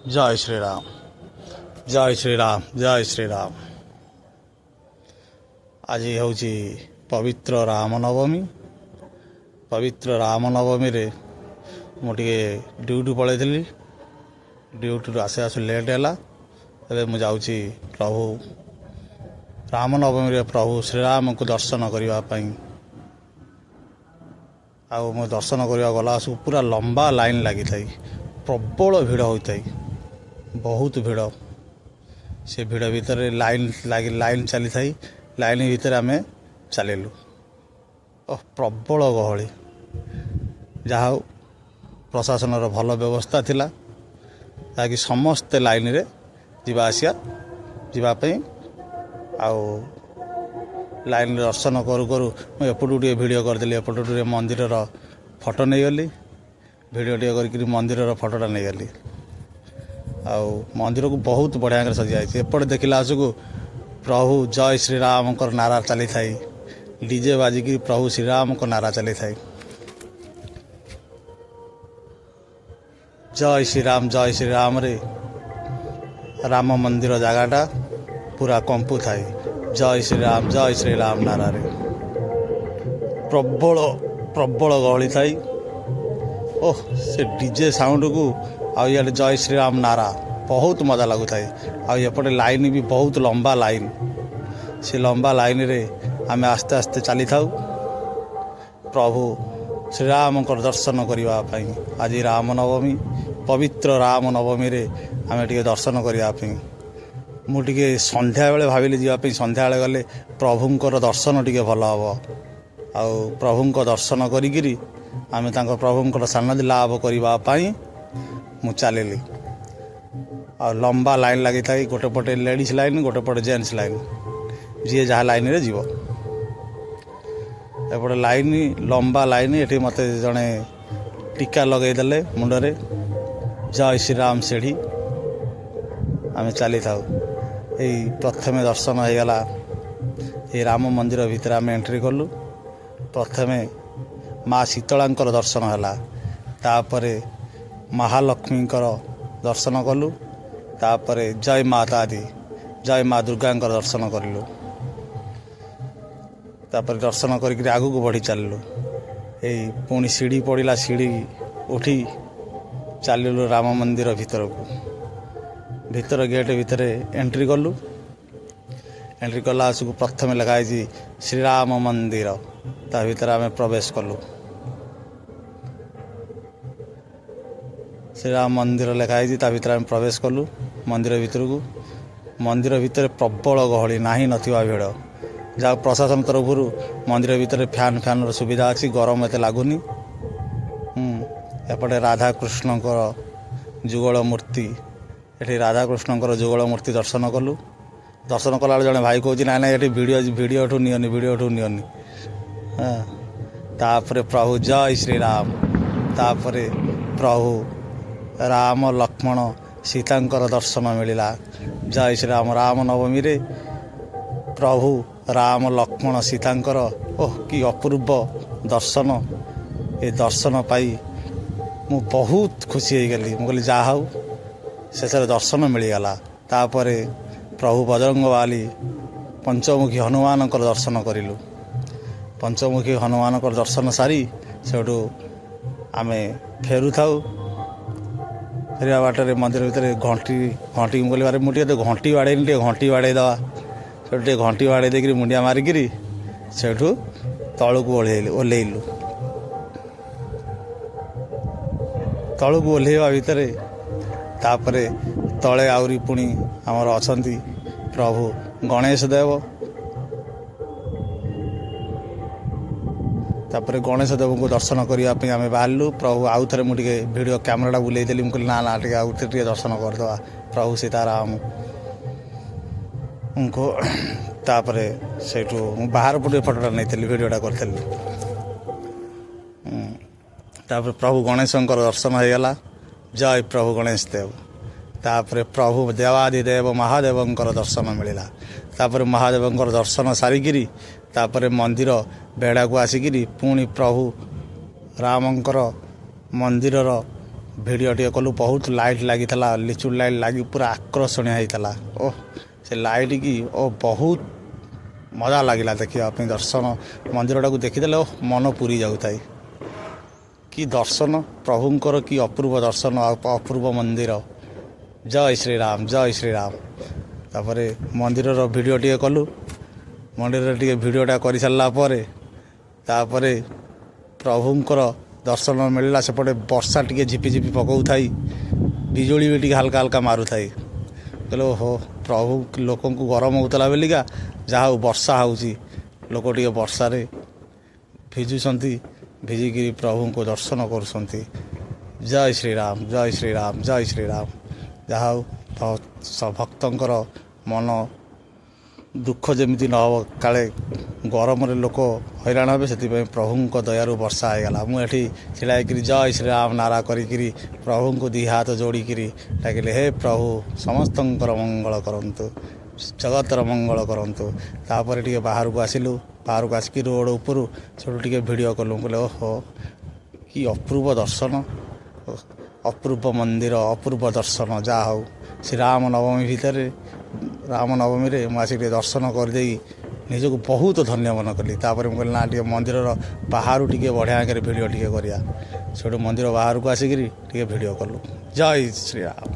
जय श्री राम जय श्री राम जय श्री राम। आज हूँ पवित्र रामनवमी। पवित्र रामनवमी रे मुझे ड्यूटी पलैली। ड्यूटी आसे आसु लेट है। मुझे जाऊँगी प्रभु रामनवमी रे प्रभु श्रीराम को दर्शन करने। आउ मो दर्शन करने गला पूरा लंबा लाइन लगी था। प्रबल भिड़ होता है, बहुत भिड़। से भिड़ भितर लाइन चली थी। लाइन भितर आम चलू। प्रबल गहली। जहा प्रशासन भल व्यवस्था थिला ताकि समस्ते लाइन रे जीवा आसिया जीवाई आउ लाइन दर्शन करू करू मुझे एपटू टे भिडियो करदेली। एपटू टे मंदिर फोटो नहीं गली। भिडियो टे कर मंदिर फोटोटा नहीं गली। आउ मंदिर को बहुत बढ़िया सजा एपटे देखला आसकू प्रभु जय श्रीराम को नारा चली थाई। डीजे बाजिकी प्रभु श्रीराम को नारा चली थाई। जय श्री राम रे राम मंदिर जगटा पूरा कंपु थाई। जय श्री राम नारा रे प्रबल प्रबल गहली थाई। ओह से डीजे साउंड को आउ जय श्री राम नारा बहुत मजा लगु थाई। आउपटे लाइन भी बहुत लंबा लाइन। से लंबा लाइन रे आमे आस्ते आस्ते चली थाउ प्रभु श्रीराम को दर्शन करने। आज रामनवमी पवित्र रामनवमी रे आमे टिके दर्शन करने। मुझे संध्या बेले भाविली जावाई। संध्या बेले गले प्रभुंकर दर्शन टिके भल हम। आउ प्रभुंक दर्शन करी आमे तांको प्रभुंकर सान्निध्य लाभ करने मु चलिली। आ लंबा लाइन लगी था। गोटे पटे लेडीज लाइन, गोटे पटे जेंट्स लाइन। जी जहाँ लाइन रे जीव एपटे लाइन लंबा लाइन। ये मत जड़े टीका लगेदेले मुंडरे जय श्री राम सेठी आम चली था। यही प्रथम दर्शन हो गला। ये राम मंदिर भितर आम एंट्री कलु। प्रथम माँ शीतलांकर दर्शन है। तापरे महालक्ष्मी दर्शन कलु। तापरे जय माता दी जय माँ दुर्गा दर्शन कलु। तापर दर्शन करके आगू को बढ़ी चलू। यही पुणी सीढ़ी पड़ा। सीढ़ी उठी चलू राम मंदिर भितर को। भितर गेट भितर एंट्री कलु। एंट्री कला को प्रथम लिखाई श्रीराम मंदिर। ता भीतर आम प्रवेश कलु। श्रीराम मंदिर लिखाई ता भीतर आम प्रवेश कलु मंदिर भितर को। मंदिर भितर प्रबल गहली नाही नथिबा भिड़। जहाँ प्रशासन तरफ मंदिर भितर फैन फैन सुविधा अच्छी। गरम एत लगुनि। एपटे राधाकृष्ण जुगल मूर्ति। ये राधाकृष्ण जुगल मूर्ति दर्शन कलु। दर्शन कला जड़े भाई कौच ना ना ये वीडियो ठू नियनि वीडियो ठू नियनि। तापरे प्रभु जय श्री राम। तापरे प्रभु राम लक्ष्मण सीतांकर दर्शन मिलला। जय श्री राम। रामनवमी रे प्रभु राम लक्ष्मण सीतांकर ओह कि अपूर्व दर्शन। ये दर्शन पाई मु बहुत खुशी हो गली। मुझे जहा शेष दर्शन मिलगला। तापरे प्रभु बजरंग बाली पंचमुखी हनुमान दर्शन करूँ। पंचमुखी हनुमान दर्शन सारी सेठू आम फेरू था। फेरिया बाटर मंदिर भितर घंटी घंटी मुझे मुझे घंटी बाड़ेनी टे घंटी बाड़े दवा। से घंटी बाड़े देकर मुंडिया मारिकी सेठू तलू को ओह्लैलु। तलू को ओह्लैवा भितर तापरे तले आउरी पुणी आमर अछंती प्रभु गणेश देव। तापरे गणेश देव को दर्शन करने आम बाहरलु। प्रभु आउ थे मुझे वीडियो कैमेराटा बुलेदेली। मुझे ना ना टे आउ थे दर्शन करदे प्रभु सीताराम उनको। तापरे सेठू बाहर पटे फोटोटा नहीं वीडियोटा करी। तापर प्रभु गणेश दर्शन हो गला। जय प्रभु गणेश देव। तापरे प्रभु देवादिदेव महादेव दर्शन मिलला। तापर महादेव दर्शन सारिकी तापरे मंदिर बेड़ा को आसिकी पुणी प्रभु रामंकर मंदिर ଭିଡ଼ିଓ ଟିକେ କଲୁ। ବହୁତ ଲାଇଟ୍ ଲାଗିଥିଲା, ଲିଚୁ ଲାଇଟ୍ ଲାଗି ପୁରା ଆକର୍ଷଣୀୟ ହେଇଥିଲା। ଓ ସେ ଲାଇଟ୍ କି ବହୁତ ମଜା ଲାଗିଲା ଦେଖିବା ପାଇଁ। ଦର୍ଶନ ମନ୍ଦିରଟାକୁ ଦେଖିଦେଲେ ମନ ପୁରି ଯାଉଥାଏ। କି ଦର୍ଶନ ପ୍ରଭୁଙ୍କର, କି ଅପୂର୍ବ ଦର୍ଶନ, ଅପୂର୍ବ ମନ୍ଦିର। ଜୟ ଶ୍ରୀରାମ, ଜୟ ଶ୍ରୀରାମ। ତାପରେ ମନ୍ଦିରର ଭିଡ଼ିଓ ଟିକେ କଲୁ। ମନ୍ଦିରରେ ଟିକେ ଭିଡ଼ିଓଟା କରିସାରିଲା ପରେ ତାପରେ ପ୍ରଭୁଙ୍କର ଦର୍ଶନ ମିଳିଲା। ସେପଟେ ବର୍ଷା ଟିକେ ଝିପିଝିପି ପକାଉଥାଇ, ବିଜୁଳି ବି ଟିକେ ହାଲକା ହାଲକା ମାରୁଥାଏ। କହିଲେ ଓହୋ, ପ୍ରଭୁ ଲୋକଙ୍କୁ ଗରମ ହେଉଥିଲା ବୋଲିକା ଯାହା ହଉ ବର୍ଷା ହେଉଛି, ଲୋକ ଟିକେ ବର୍ଷାରେ ଭିଜୁଛନ୍ତି, ଭିଜିକିରି ପ୍ରଭୁଙ୍କୁ ଦର୍ଶନ କରୁଛନ୍ତି। ଜୟ ଶ୍ରୀରାମ, ଜୟ ଶ୍ରୀରାମ, ଜୟ ଶ୍ରୀରାମ। ଯାହା ହଉ ଭକ୍ତଙ୍କର ମନ ଦୁଃଖ ଯେମିତି ନ ହେବ, କାଳେ ଗରମରେ ଲୋକ ହଇରାଣ ହେବେ, ସେଥିପାଇଁ ପ୍ରଭୁଙ୍କ ଦୟାରୁ ବର୍ଷା ହେଇଗଲା। ମୁଁ ଏଠି ଛିଡ଼ା ହେଇକିରି ଜୟ ଶ୍ରୀରାମ ନାରା କରିକିରି ପ୍ରଭୁଙ୍କୁ ଦୁଇ ହାତ ଯୋଡ଼ିକିରି ଡାକିଲି, ହେ ପ୍ରଭୁ ସମସ୍ତଙ୍କର ମଙ୍ଗଳ କରନ୍ତୁ, ଜଗତର ମଙ୍ଗଳ କରନ୍ତୁ। ତାପରେ ଟିକେ ବାହାରକୁ ଆସିଲୁ। ବାହାରକୁ ଆସିକି ରୋଡ଼ ଉପରୁ ସେଠୁ ଟିକେ ଭିଡ଼ିଓ କଲୁ। କହିଲେ ଓହୋ, କି ଅପୂର୍ବ ଦର୍ଶନ, ଅପୂର୍ବ ମନ୍ଦିର, ଅପୂର୍ବ ଦର୍ଶନ। ଯାହା ହଉ ଶ୍ରୀରାମ ନବମୀ ଭିତରେ, ରାମ ନବମୀରେ ମୁଁ ଆସିକି ଟିକେ ଦର୍ଶନ କରିଦେଇ ନିଜକୁ ବହୁତ ଧନ୍ୟ ମନେ କଲି। ତାପରେ ମୁଁ କହିଲି ନା, ଟିକେ ମନ୍ଦିରର ବାହାରୁ ଟିକେ ବଢ଼ିଆ ଆଗରେ ଭିଡ଼ିଓ ଟିକେ କରିବା। ସେଠୁ ମନ୍ଦିର ବାହାରକୁ ଆସିକିରି ଟିକେ ଭିଡ଼ିଓ କଲୁ। ଜୟ ଶ୍ରୀରାମ।